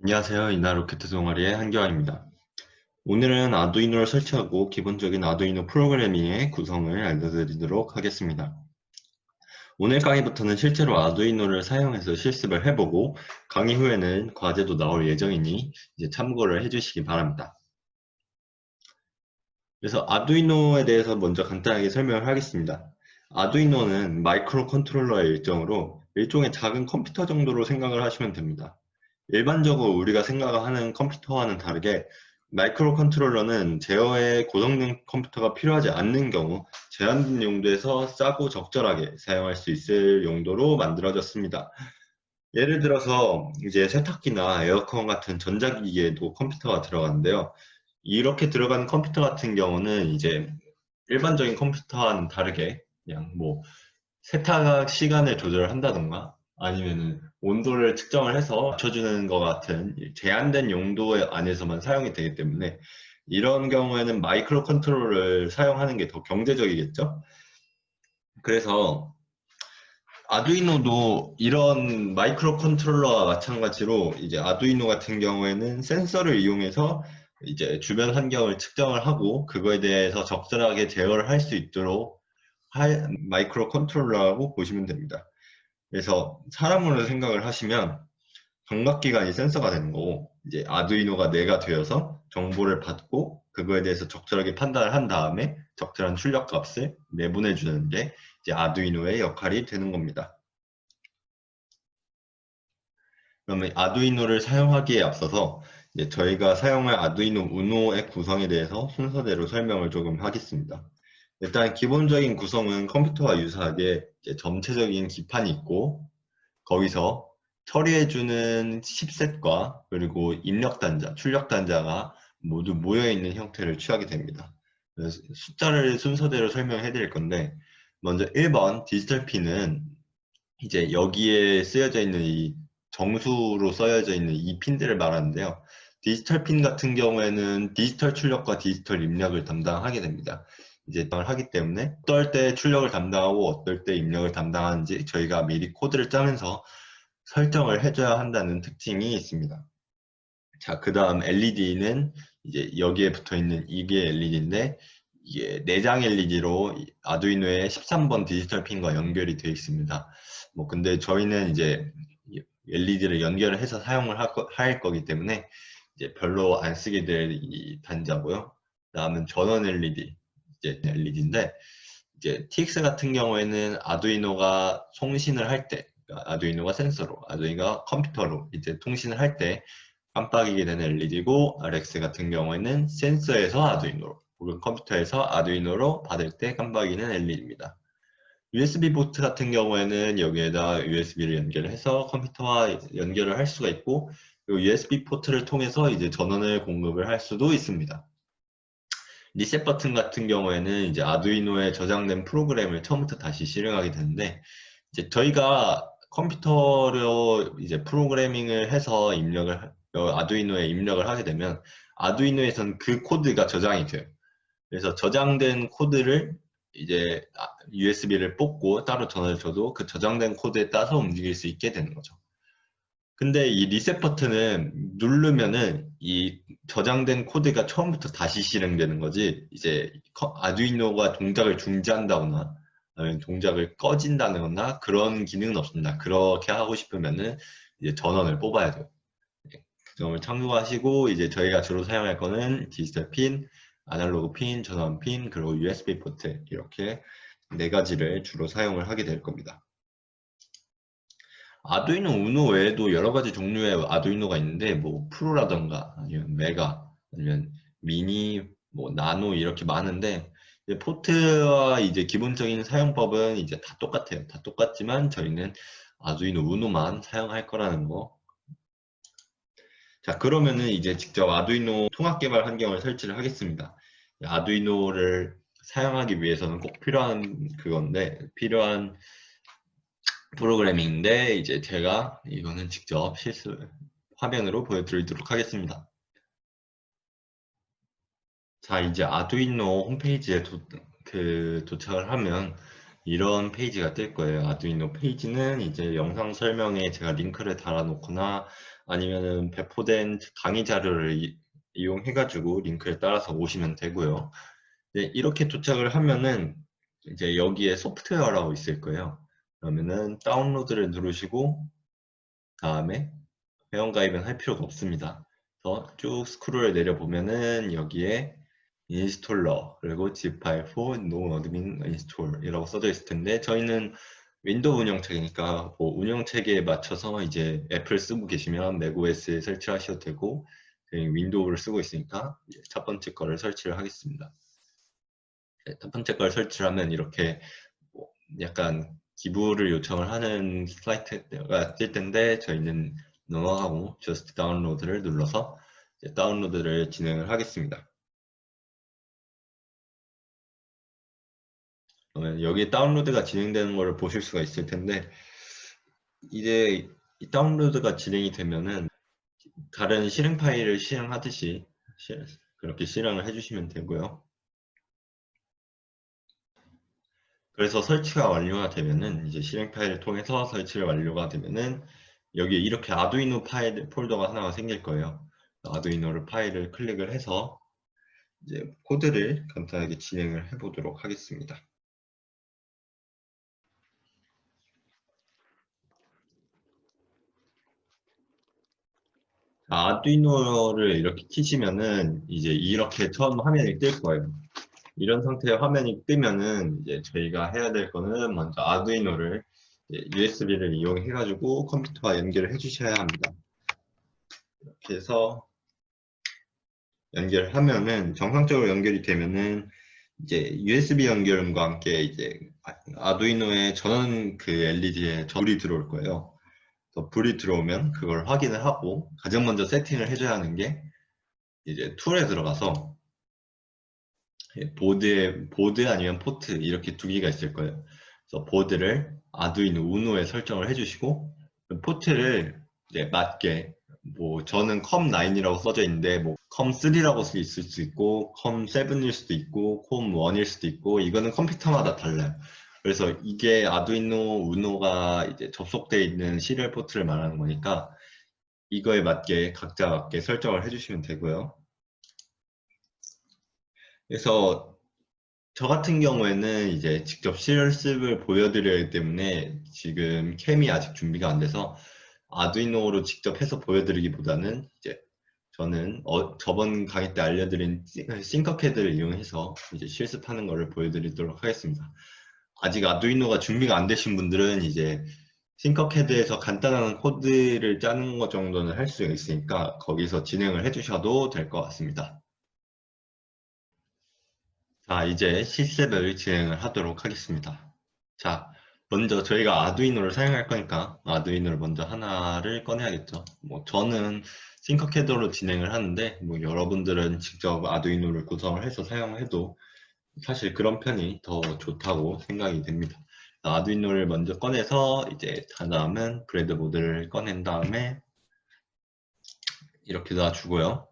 안녕하세요. 이나 로켓 동아리의 한교환입니다. 오늘은 아두이노를 설치하고 기본적인 아두이노 프로그래밍의 구성을 알려드리도록 하겠습니다. 오늘 강의부터는 실제로 아두이노를 사용해서 실습을 해보고 강의 후에는 과제도 나올 예정이니 이제 참고를 해주시기 바랍니다. 그래서 아두이노에 대해서 먼저 간단하게 설명을 하겠습니다. 아두이노는 마이크로 컨트롤러의 일종으로 일종의 작은 컴퓨터 정도로 생각을 하시면 됩니다. 일반적으로 우리가 생각하는 컴퓨터와는 다르게 마이크로 컨트롤러는 제어에 고정된 컴퓨터가 필요하지 않는 경우 제한된 용도에서 싸고 적절하게 사용할 수 있을 용도로 만들어졌습니다. 예를 들어서 이제 세탁기나 에어컨 같은 전자기기에도 컴퓨터가 들어가는데요. 이렇게 들어간 컴퓨터 같은 경우는 이제 일반적인 컴퓨터와는 다르게 그냥 뭐 세탁 시간을 조절한다던가 아니면은 온도를 측정을 해서 맞춰주는 것 같은 제한된 용도 안에서만 사용이 되기 때문에 이런 경우에는 마이크로 컨트롤러를 사용하는 게 더 경제적이겠죠? 그래서 아두이노도 이런 마이크로 컨트롤러와 마찬가지로 이제 아두이노 같은 경우에는 센서를 이용해서 이제 주변 환경을 측정을 하고 그거에 대해서 적절하게 제어를 할 수 있도록 할 마이크로 컨트롤러라고 보시면 됩니다. 그래서 사람으로 생각을 하시면 감각기관이 센서가 되는 거고 이제 아두이노가 뇌가 되어서 정보를 받고 그거에 대해서 적절하게 판단을 한 다음에 적절한 출력 값을 내보내 주는 게 이제 아두이노의 역할이 되는 겁니다. 그러면 아두이노를 사용하기에 앞서서 이제 저희가 사용할 아두이노 우노의 구성에 대해서 순서대로 설명을 조금 하겠습니다. 일단 기본적인 구성은 컴퓨터와 유사하게 이제 전체적인 기판이 있고 거기서 처리해주는 칩셋과 그리고 입력 단자, 출력 단자가 모두 모여있는 형태를 취하게 됩니다. 그래서 숫자를 순서대로 설명해 드릴 건데 먼저 1번 디지털 핀은 이제 여기에 쓰여져 있는 이 정수로 써여져 있는 이 핀들을 말하는데요. 디지털 핀 같은 경우에는 디지털 출력과 디지털 입력을 담당하게 됩니다. 이제 하기 때문에 어떨 때 출력을 담당하고 어떨 때 입력을 담당하는지 저희가 미리 코드를 짜면서 설정을 해줘야 한다는 특징이 있습니다. 자, 그 다음 LED는 이제 여기에 붙어 있는 이게 LED인데 이게 내장 LED로 아두이노의 13번 디지털 핀과 연결이 되어 있습니다. 뭐 근데 저희는 이제 LED를 연결을 해서 사용을 할 거기 때문에 이제 별로 안 쓰게 될 이 단자고요. 다음은 전원 LED 이제 LED인데 이제 TX 같은 경우에는 아두이노가 송신을 할 때, 그러니까 아두이노가 센서로, 아두이노가 컴퓨터로 이제 통신을 할 때 깜빡이게 되는 LED고 RX 같은 경우에는 센서에서 아두이노로 혹은 컴퓨터에서 아두이노로 받을 때 깜빡이는 LED입니다. USB 포트 같은 경우에는 여기에다 USB를 연결해서 컴퓨터와 연결을 할 수가 있고 그리고 USB 포트를 통해서 이제 전원을 공급을 할 수도 있습니다. 리셋 버튼 같은 경우에는 이제 아두이노에 저장된 프로그램을 처음부터 다시 실행하게 되는데 이제 저희가 컴퓨터로 이제 프로그래밍을 해서 아두이노에 입력을 하게 되면 아두이노에선 그 코드가 저장이 돼요. 그래서 저장된 코드를 이제 USB를 뽑고 따로 전원을 줘도 그 저장된 코드에 따라서 움직일 수 있게 되는 거죠. 근데 이 리셋 버튼은 누르면은 이 저장된 코드가 처음부터 다시 실행되는 거지 이제 아두이노가 동작을 중지한다거나 아니면 동작을 꺼진다거나 그런 기능은 없습니다. 그렇게 하고 싶으면은 이제 전원을 뽑아야 돼요. 네, 그 점을 참고하시고 이제 저희가 주로 사용할 거는 디지털 핀, 아날로그 핀, 전원 핀, 그리고 USB 포트 이렇게 네 가지를 주로 사용을 하게 될 겁니다. 아두이노 우노 외에도 여러 가지 종류의 아두이노가 있는데 뭐 프로라던가 아니면 메가 아니면 미니 뭐 나노 이렇게 많은데 이제 포트와 이제 기본적인 사용법은 이제 다 똑같아요. 다 똑같지만 저희는 아두이노 우노만 사용할 거라는 거. 자, 그러면은 이제 직접 아두이노 통합 개발 환경을 설치를 하겠습니다. 아두이노를 사용하기 위해서는 꼭 필요한 프로그래밍인데 이제 제가 이거는 직접 실수 화면으로 보여드리도록 하겠습니다. 자, 이제 아두이노 홈페이지에 도착을 하면 이런 페이지가 뜰 거예요. 아두이노 페이지는 이제 영상 설명에 제가 링크를 달아놓거나 아니면은 배포된 강의 자료를 이용해가지고 링크를 따라서 오시면 되고요. 네, 이렇게 도착을 하면은 이제 여기에 소프트웨어라고 있을 거예요. 그러면은 다운로드를 누르시고 다음에 회원가입은 할 필요가 없습니다. 그래서 쭉 스크롤을 내려보면은 여기에 인스톨러 그리고 zip file for no admin install 이라고 써져 있을 텐데 저희는 윈도우 운영체계니까 뭐 운영체계에 맞춰서 이제 애플 쓰고 계시면 macOS에 설치하셔도 되고 저희 윈도우를 쓰고 있으니까 첫 번째 거를 설치를 하겠습니다. 네, 첫 번째 걸 설치를 하면 이렇게 뭐 약간 기부를 요청을 하는 슬라이드가 뜰 텐데 저희는 넘어가고 just 다운로드를 눌러서 이제 다운로드를 진행을 하겠습니다. 그러면 여기 다운로드가 진행되는 것을 보실 수가 있을 텐데 이제 이 다운로드가 진행이 되면은 다른 실행 파일을 실행하듯이 그렇게 실행을 해주시면 되고요. 그래서 설치가 완료가 되면은 이제 실행 파일을 통해서 설치를 완료가 되면은 여기에 이렇게 아두이노 파일 폴더가 하나가 생길 거예요. 아두이노를 파일을 클릭을 해서 이제 코드를 간단하게 진행을 해 보도록 하겠습니다. 아두이노를 이렇게 키시면은 이제 이렇게 처음 화면이 뜰 거예요. 이런 상태의 화면이 뜨면은 이제 저희가 해야 될 거는 먼저 아두이노를 USB를 이용해 가지고 컴퓨터와 연결을 해 주셔야 합니다. 이렇게 해서 연결하면은 정상적으로 연결이 되면은 이제 USB 연결음과 함께 이제 아두이노의 전원 그 LED에 불이 들어올 거예요. 그래서 불이 들어오면 그걸 확인을 하고 가장 먼저 세팅을 해줘야 하는 게 이제 툴에 들어가서 보드 아니면 포트 이렇게 두 개가 있을 거예요. 그래서 보드를 아두이노 우노에 설정을 해주시고 포트를 이제 맞게 뭐 저는 컴9이라고 써져 있는데 뭐 컴3라고 있을 수 있고 컴7일 수도 있고 컴1일 수도 있고 이거는 컴퓨터마다 달라요. 그래서 이게 아두이노 우노가 이제 접속되어 있는 시리얼 포트를 말하는 거니까 이거에 맞게 각자 맞게 설정을 해주시면 되고요. 그래서 저 같은 경우에는 이제 직접 실습을 보여드려야 하기 때문에 지금 캠이 아직 준비가 안 돼서 아두이노로 직접 해서 보여드리기보다는 이제 저는 저번 강의 때 알려드린 싱커캐드를 이용해서 이제 실습하는 것을 보여드리도록 하겠습니다. 아직 아두이노가 준비가 안 되신 분들은 이제 싱커캐드에서 간단한 코드를 짜는 것 정도는 할 수 있으니까 거기서 진행을 해주셔도 될 것 같습니다. 자, 이제 실습을 진행을 하도록 하겠습니다. 자, 먼저 저희가 아두이노를 사용할 거니까 아두이노를 먼저 하나를 꺼내야겠죠. 뭐 저는 싱커캐드로 진행을 하는데 뭐 여러분들은 직접 아두이노를 구성을 해서 사용해도 사실 그런 편이 더 좋다고 생각이 됩니다. 아두이노를 먼저 꺼내서 이제 다음은 브레드보드를 꺼낸 다음에 이렇게 놔주고요.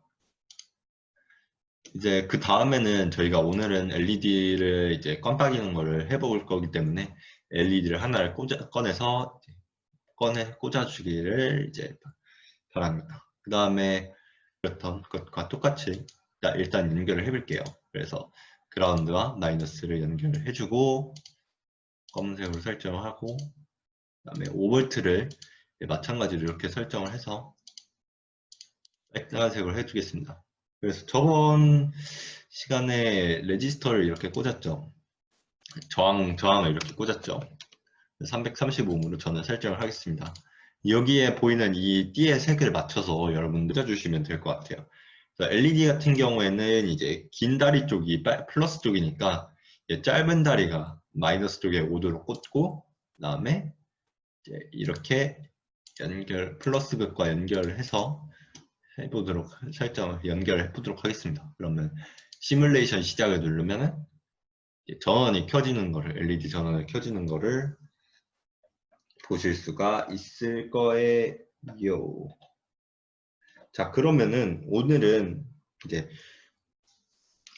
이제 그 다음에는 저희가 오늘은 LED를 이제 깜빡이는 거를 해볼 거기 때문에 LED를 하나를 꺼내서 꽂아주기를 이제 바랍니다. 그 다음에 그랬던 것과 똑같이 일단 연결을 해볼게요. 그래서 그라운드와 마이너스를 연결을 해주고 검은색으로 설정을 하고 그 다음에 5V를 마찬가지로 이렇게 설정을 해서 빨간색으로 해주겠습니다. 그래서 저번 시간에 레지스터를 이렇게 꽂았죠. 저항을 이렇게 꽂았죠. 335음으로 저는 설정을 하겠습니다. 여기에 보이는 이 띠의 색을 맞춰서 여러분들 꽂아주시면 될 것 같아요. LED 같은 경우에는 이제 긴 다리 쪽이 플러스 쪽이니까 짧은 다리가 마이너스 쪽에 5도로 꽂고 그 다음에 이렇게 플러스 극과 연결을 해서 연결을 해보도록 하겠습니다. 그러면 시뮬레이션 시작을 누르면은 전원이 켜지는 거를 LED 전원이 켜지는 거를 보실 수가 있을 거예요. 자, 그러면은 오늘은 이제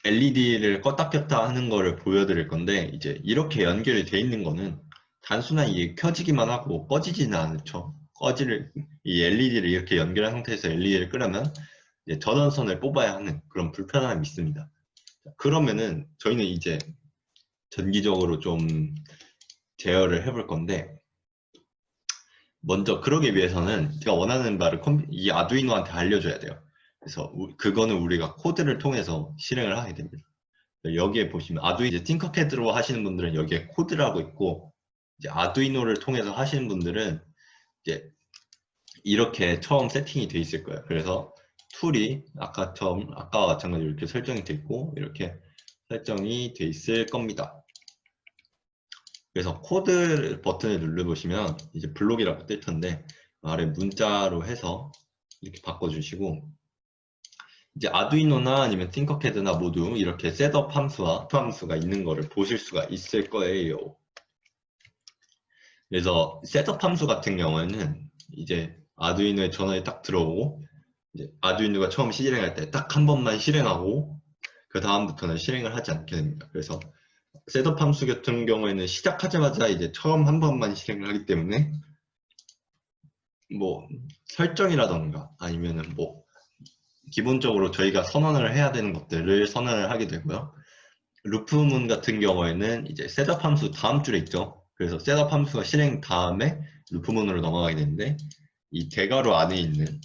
LED를 껐다 켰다 하는 거를 보여드릴 건데, 이제 이렇게 연결이 돼 있는 거는 단순한 이게 켜지기만 하고 꺼지지는 않죠. 이 LED를 이렇게 연결한 상태에서 LED를 끄려면 이제 전원선을 뽑아야 하는 그런 불편함이 있습니다. 그러면은 저희는 이제 전기적으로 좀 제어를 해볼 건데, 먼저 그러기 위해서는 제가 원하는 바를 이 아두이노한테 알려줘야 돼요. 그래서 그거는 우리가 코드를 통해서 실행을 하게 됩니다. 여기에 보시면 이제 팅커캐드로 하시는 분들은 여기에 코드라고 있고, 이제 아두이노를 통해서 하시는 분들은 이제 이렇게 처음 세팅이 돼 있을 거예요. 그래서 툴이 아까와 마찬가지로 이렇게 설정이 돼 있고, 이렇게 설정이 돼 있을 겁니다. 그래서 코드 버튼을 눌러보시면 이제 블록이라고 뜰 텐데, 아래 문자로 해서 이렇게 바꿔주시고, 이제 아두이노나 아니면 팅커캐드나 모두 이렇게 셋업 함수와 함수가 있는 거를 보실 수가 있을 거예요. 그래서 셋업 함수 같은 경우에는 이제 아두이노에 전원이 딱 들어오고, 이제 아두이노가 처음 실행할 때 딱 한 번만 실행하고 그 다음부터는 실행을 하지 않게 됩니다. 그래서 셋업 함수 같은 경우에는 시작하자마자 이제 처음 한 번만 실행을 하기 때문에 뭐 설정이라던가 아니면은 뭐 기본적으로 저희가 선언을 해야 되는 것들을 선언을 하게 되고요. 루프문 같은 경우에는 이제 셋업 함수 다음 줄에 있죠. 그래서 셋업 함수가 실행 다음에 루프문으로 넘어가게 되는데, 이 대괄호 안에 있는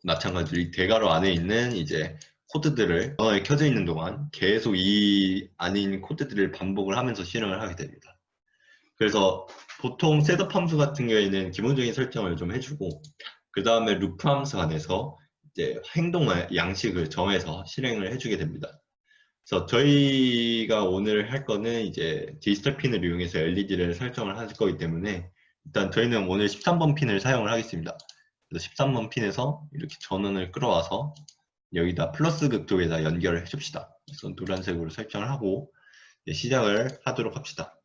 마찬가지로 이 대괄호 안에 있는 이제 코드들을 전원이 켜져 있는 동안 계속 이 안에 있는 코드들을 반복을 하면서 실행을 하게 됩니다. 그래서 보통 셋업 함수 같은 경우에는 기본적인 설정을 좀 해주고, 그 다음에 루프 함수 안에서 이제 행동의 양식을 정해서 실행을 해주게 됩니다. 그래서 저희가 오늘 할 거는 이제 디지털 핀을 이용해서 LED를 설정을 할 거기 때문에, 일단 저희는 오늘 13번 핀을 사용을 하겠습니다. 그래서 13번 핀에서 이렇게 전원을 끌어와서 여기다 플러스 극 쪽에다 연결을 해줍시다. 그래서 노란색으로 설정을 하고 시작을 하도록 합시다.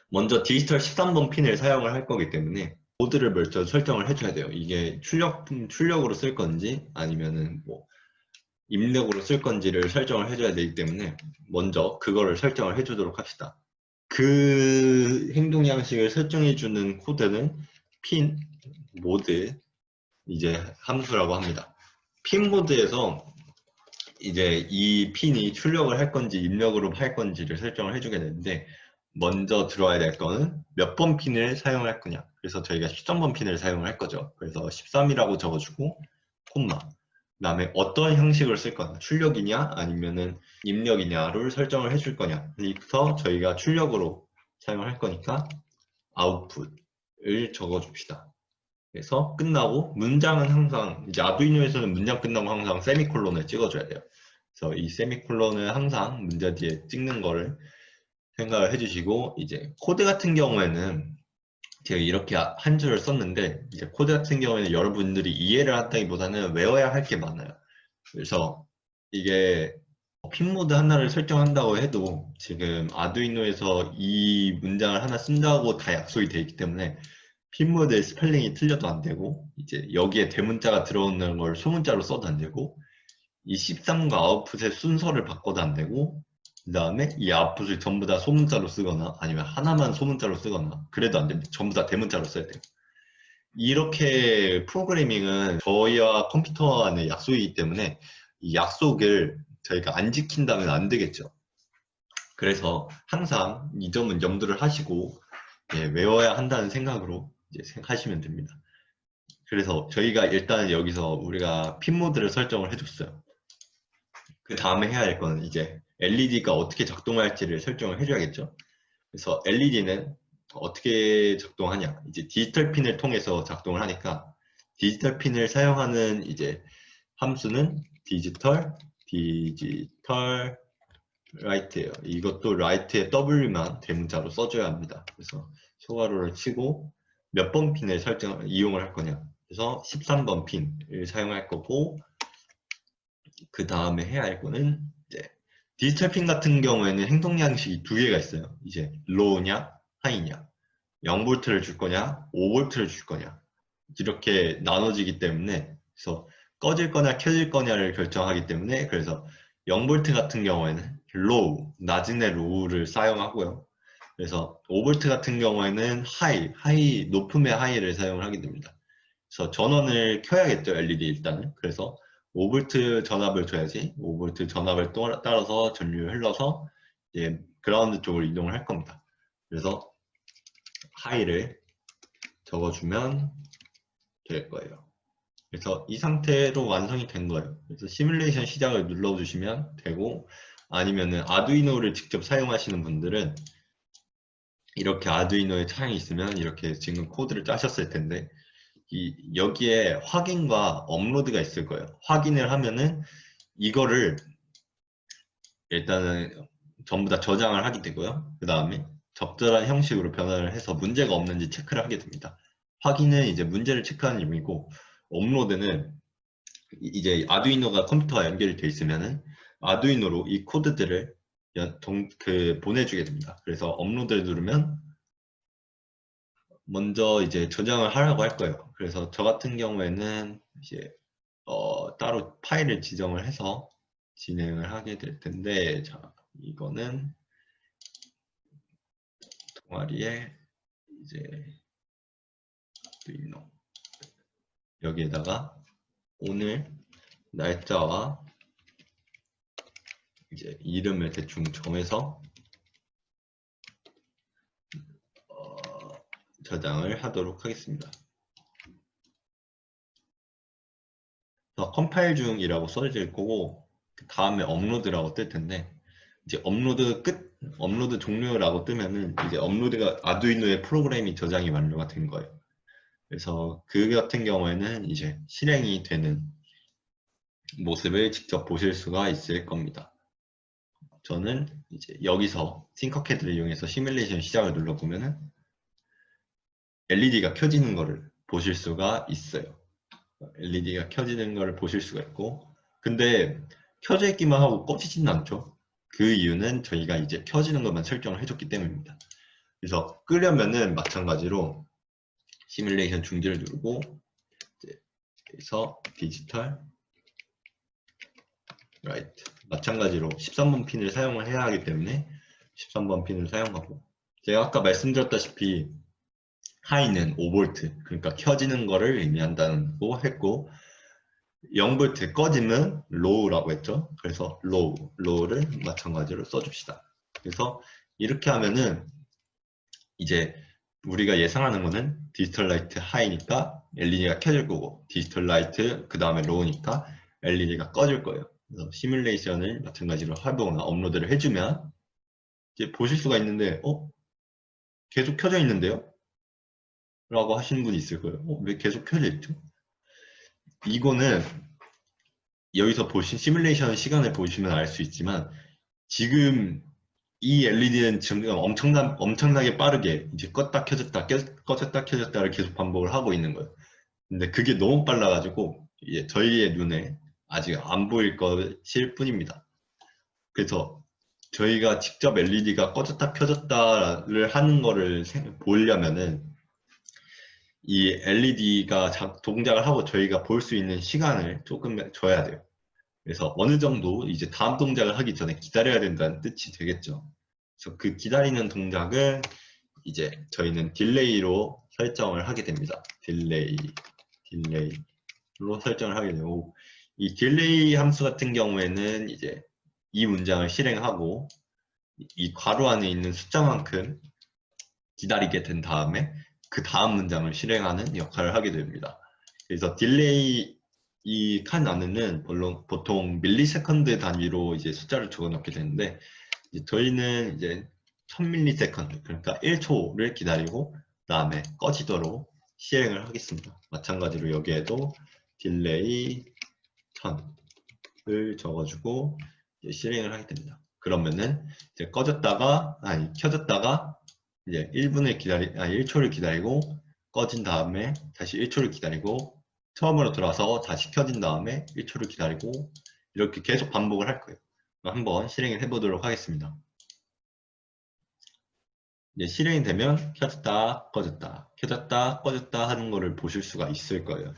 먼저 디지털 13번 핀을 사용을 할 거기 때문에 모드를 먼저 설정을 해줘야 돼요. 이게 출력으로 쓸 건지 아니면은 뭐 입력으로 쓸 건지를 설정을 해줘야 되기 때문에 먼저 그거를 설정을 해주도록 합시다. 그 행동 양식을 설정해주는 코드는 핀 모드 이제 함수라고 합니다. 핀 모드에서 이제 이 핀이 출력을 할 건지 입력으로 할 건지를 설정을 해주게 되는데, 먼저 들어와야 될 거는 몇 번 핀을 사용할 거냐. 그래서 저희가 13번 핀을 사용을 할 거죠. 그래서 13이라고 적어주고 콤마, 그 다음에 어떤 형식을 쓸 거냐, 출력이냐 아니면은 입력이냐를 설정을 해줄 거냐. 여기부터 저희가 출력으로 사용할 거니까 아웃풋을 적어줍시다. 그래서 끝나고 문장은 항상 이제 아두이노에서는 문장 끝나고 항상 세미콜론을 찍어줘야 돼요. 그래서 이 세미콜론을 항상 문제 뒤에 찍는 거를 생각을 해주시고, 이제 코드 같은 경우에는 제가 이렇게 한 줄을 썼는데, 이제 코드 같은 경우에는 여러분들이 이해를 한다기보다는 외워야 할 게 많아요. 그래서 이게 핀 모드 하나를 설정한다고 해도 지금 아두이노에서 이 문장을 하나 쓴다고 다 약속이 되어 있기 때문에 핀 모드의 스펠링이 틀려도 안 되고, 이제 여기에 대문자가 들어오는 걸 소문자로 써도 안 되고, 이 13과 아웃풋의 순서를 바꿔도 안 되고, 그 다음에 이 아웃풋을 전부 다 소문자로 쓰거나 아니면 하나만 소문자로 쓰거나 그래도 안 됩니다. 전부 다 대문자로 써야 돼요. 이렇게 프로그래밍은 저희와 컴퓨터 안의 약속이기 때문에 이 약속을 저희가 안 지킨다면 안 되겠죠. 그래서 항상 이 점은 염두를 하시고 외워야 한다는 생각으로 이제 하시면 됩니다. 그래서 저희가 일단 여기서 우리가 핀 모드를 설정을 해줬어요. 그 다음에 해야 할 거는 이제 LED가 어떻게 작동할지를 설정을 해줘야겠죠. 그래서 LED는 어떻게 작동하냐, 이제 디지털 핀을 통해서 작동을 하니까 디지털 핀을 사용하는 이제 함수는 디지털 라이트예요. 이것도 라이트의 W만 대문자로 써줘야 합니다. 그래서 소괄호를 치고 몇 번 핀을 이용을 할 거냐, 그래서 13번 핀을 사용할 거고, 그 다음에 해야 할 거는 이제 디지털 핀 같은 경우에는 행동 양식이 두 개가 있어요. 이제 로우냐 하이냐, 0V를 줄 거냐 5V를 줄 거냐, 이렇게 나눠지기 때문에, 그래서 꺼질 거냐 켜질 거냐를 결정하기 때문에, 그래서 0V 같은 경우에는 low, 낮은의 low를 사용하고요. 그래서 5V 같은 경우에는 high, 높음의 high를 사용을 하게 됩니다. 그래서 전원을 켜야겠죠, LED 일단은. 그래서 5V 전압을 줘야지 5V 전압을 따라서 전류를 흘러서 이제 그라운드 쪽으로 이동을 할 겁니다. 그래서 high를 적어주면 될 거예요. 그래서 이 상태로 완성이 된 거예요. 그래서 시뮬레이션 시작을 눌러주시면 되고, 아니면은 아두이노를 직접 사용하시는 분들은 이렇게 아두이노에 창이 있으면 이렇게 지금 코드를 짜셨을 텐데, 여기에 확인과 업로드가 있을 거예요. 확인을 하면은 이거를 일단은 전부 다 저장을 하게 되고요. 그 다음에 적절한 형식으로 변화를 해서 문제가 없는지 체크를 하게 됩니다. 확인은 이제 문제를 체크하는 의미고, 업로드는 이제 아두이노가 컴퓨터와 연결이 되어 있으면은 아두이노로 이 코드들을 보내주게 됩니다. 그래서 업로드를 누르면 먼저 이제 저장을 하라고 할 거예요. 그래서 저 같은 경우에는 이제 따로 파일을 지정을 해서 진행을 하게 될 텐데, 자, 이거는 동아리에 이제 아두이노 여기에다가 오늘 날짜와 이제 이름을 대충 정해서 저장을 하도록 하겠습니다. 컴파일 중이라고 써질 거고, 그 다음에 업로드라고 뜰 텐데, 이제 업로드 종료라고 뜨면은 이제 업로드가 아두이노의 프로그램이 저장이 완료가 된 거예요. 그래서 그 같은 경우에는 이제 실행이 되는 모습을 직접 보실 수가 있을 겁니다. 저는 이제 여기서 팅커캐드를 이용해서 시뮬레이션 시작을 눌러보면은 LED가 켜지는 거를 보실 수가 있어요. LED가 켜지는 걸 보실 수가 있고, 근데 켜져 있기만 하고 꺼지지는 않죠. 그 이유는 저희가 이제 켜지는 것만 설정을 해줬기 때문입니다. 그래서 끄려면은 마찬가지로 시뮬레이션 중지를 누르고, 그래서 디지털 라이트 마찬가지로 13번 핀을 사용을 해야 하기 때문에 13번 핀을 사용하고, 제가 아까 말씀드렸다시피 하이는 5V, 그러니까 켜지는 거를 의미한다고 했고, 0V 꺼지면 low라고 했죠. 그래서 low를 마찬가지로 써줍시다. 그래서 이렇게 하면은 이제 우리가 예상하는 거는 디지털 라이트 하이니까 LED가 켜질 거고, 디지털 라이트 그 다음에 low니까 LED가 꺼질 거예요. 그래서 시뮬레이션을 마찬가지로 활동이나 업로드를 해주면 이제 보실 수가 있는데, 계속 켜져 있는데요? 라고 하시는 분이 있을 거예요. 왜 계속 켜져 있죠? 이거는 여기서 보신 시뮬레이션 시간을 보시면 알 수 있지만, 지금 이 LED는 지금 엄청나게 빠르게 이제 껐다 켜졌다 꺼졌다 켜졌다를 계속 반복을 하고 있는 거예요. 근데 그게 너무 빨라가지고 저희의 눈에 아직 안 보일 것일 뿐입니다. 그래서 저희가 직접 LED가 꺼졌다 켜졌다를 하는 거를 보려면은 이 LED가 동작을 하고 저희가 볼 수 있는 시간을 조금 줘야 돼요. 그래서 어느 정도 이제 다음 동작을 하기 전에 기다려야 된다는 뜻이 되겠죠. 그래서 그 기다리는 동작은 이제 저희는 딜레이로 설정을 하게 됩니다. 딜레이로 설정을 하게 되고, 이 딜레이 함수 같은 경우에는 이제 이 문장을 실행하고 이 괄호 안에 있는 숫자만큼 기다리게 된 다음에 그 다음 문장을 실행하는 역할을 하게 됩니다. 그래서 딜레이 이 칸 안에는 보통 밀리세컨드 단위로 이제 숫자를 적어놓게 되는데, 이제 저희는 이제 1000밀리세컨드, 그러니까 1초를 기다리고 그다음에 꺼지도록 실행을 하겠습니다. 마찬가지로 여기에도 딜레이 1000을 적어주고 실행을 하게 됩니다. 그러면은 이제 켜졌다가 이제 1초를 기다리고 꺼진 다음에 다시 1초를 기다리고 처음으로 돌아서 다시 켜진 다음에 1초를 기다리고 이렇게 계속 반복을 할 거예요. 한번 실행을 해보도록 하겠습니다. 이제 실행이 되면 켜졌다 꺼졌다 켜졌다 꺼졌다 하는 거를 보실 수가 있을 거예요.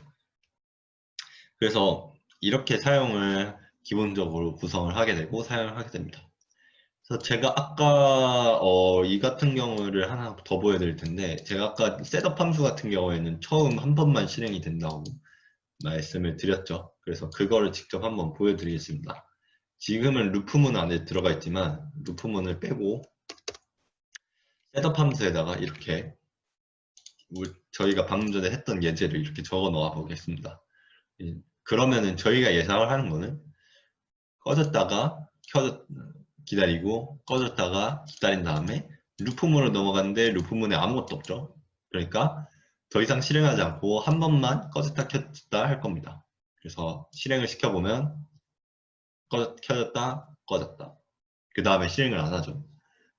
그래서 이렇게 사용을 기본적으로 구성을 하게 되고 사용을 하게 됩니다. 그래서 제가 아까 이 같은 경우를 하나 더 보여드릴 텐데, 제가 아까 셋업 함수 같은 경우에는 처음 한 번만 실행이 된다고 말씀을 드렸죠. 그래서 그거를 직접 한번 보여드리겠습니다. 지금은 루프문 안에 들어가 있지만 루프문을 빼고 셋업 함수에다가 이렇게 저희가 방금 전에 했던 예제를 이렇게 적어 놓아 보겠습니다. 그러면은 저희가 예상을 하는 거는 꺼졌다가 기다리고 꺼졌다가 기다린 다음에 루프문으로 넘어갔는데 루프문에 아무것도 없죠. 그러니까 더 이상 실행하지 않고 한 번만 꺼졌다 켰다 할 겁니다. 그래서 실행을 시켜보면 켜졌다 꺼졌다. 그 다음에 실행을 안 하죠.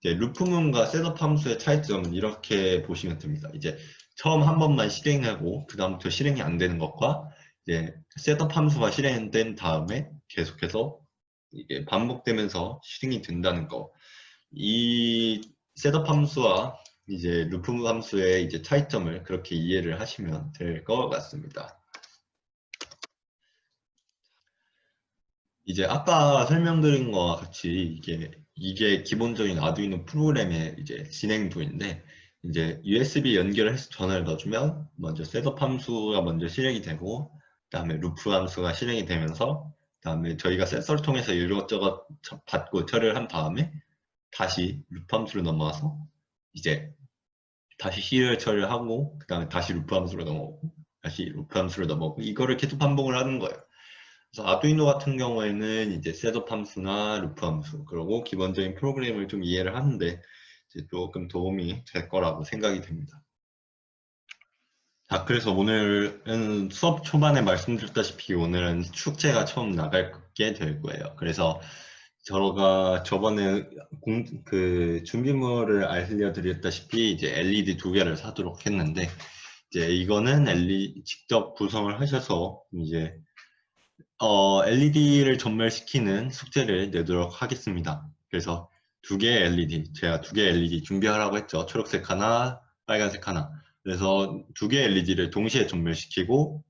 이제 루프문과 셋업 함수의 차이점은 이렇게 보시면 됩니다. 이제 처음 한 번만 실행하고 그 다음부터 실행이 안 되는 것과 이제 셋업 함수가 실행된 다음에 계속해서 이게 반복되면서 실행이 된다는 거. 이 셋업 함수와 이제 루프 함수의 이제 차이점을 그렇게 이해를 하시면 될 것 같습니다. 이제 아까 설명드린 거와 같이 이게 기본적인 아두이노 프로그램의 이제 진행도인데, 이제 USB 연결해서 전화를 넣어주면 먼저 셋업 함수가 먼저 실행이 되고, 그다음에 루프 함수가 실행이 되면서, 그다음에 저희가 센서를 통해서 이것저것 받고 처리를 한 다음에 다시 루프 함수로 넘어와서 이제 다시 시리얼 처리를 하고, 그다음에 다시 루프 함수로 넘어오고, 다시 루프 함수로 넘어오고, 이거를 계속 반복을 하는 거예요. 그래서 아두이노 같은 경우에는 이제 셋업 함수나 루프 함수, 그리고 기본적인 프로그램을 좀 이해를 하는데 이제 조금 도움이 될 거라고 생각이 됩니다. 자, 그래서 오늘은 수업 초반에 말씀드렸다시피 오늘은 축제가 처음 나가게 될 거예요. 그래서 저가 저번에 준비물을 알려드렸다시피 이제 LED 2개를 사도록 했는데, 이제 이거는 LED 직접 구성을 하셔서 이제 LED를 전멸시키는 숙제를 내도록 하겠습니다. 그래서 제가 두 개의 LED 준비하라고 했죠. 초록색 하나, 빨간색 하나. 그래서 두 개의 LED를 동시에 전멸시키고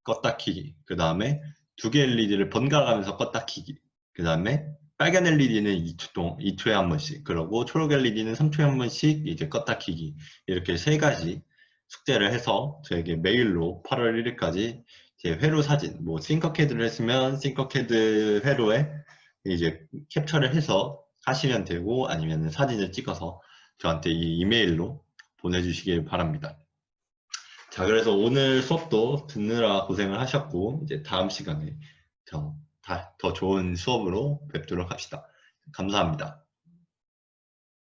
껐다 키기. 그 다음에 두 개의 LED를 번갈아 가면서 껐다 키기. 그 다음에 빨간 LED는 2초에 한 번씩. 그리고 초록 LED는 3초에 한 번씩 이제 껐다 키기. 이렇게 세 가지 숙제를 해서 저에게 메일로 8월 1일까지 제 회로 사진, 뭐 싱커캐드를 했으면 싱커캐드 회로에 이제 캡처를 해서 하시면 되고, 아니면 사진을 찍어서 저한테 이 이메일로 보내주시길 바랍니다. 자, 그래서 오늘 수업도 듣느라 고생을 하셨고, 이제 다음 시간에 더 좋은 수업으로 뵙도록 합시다. 감사합니다.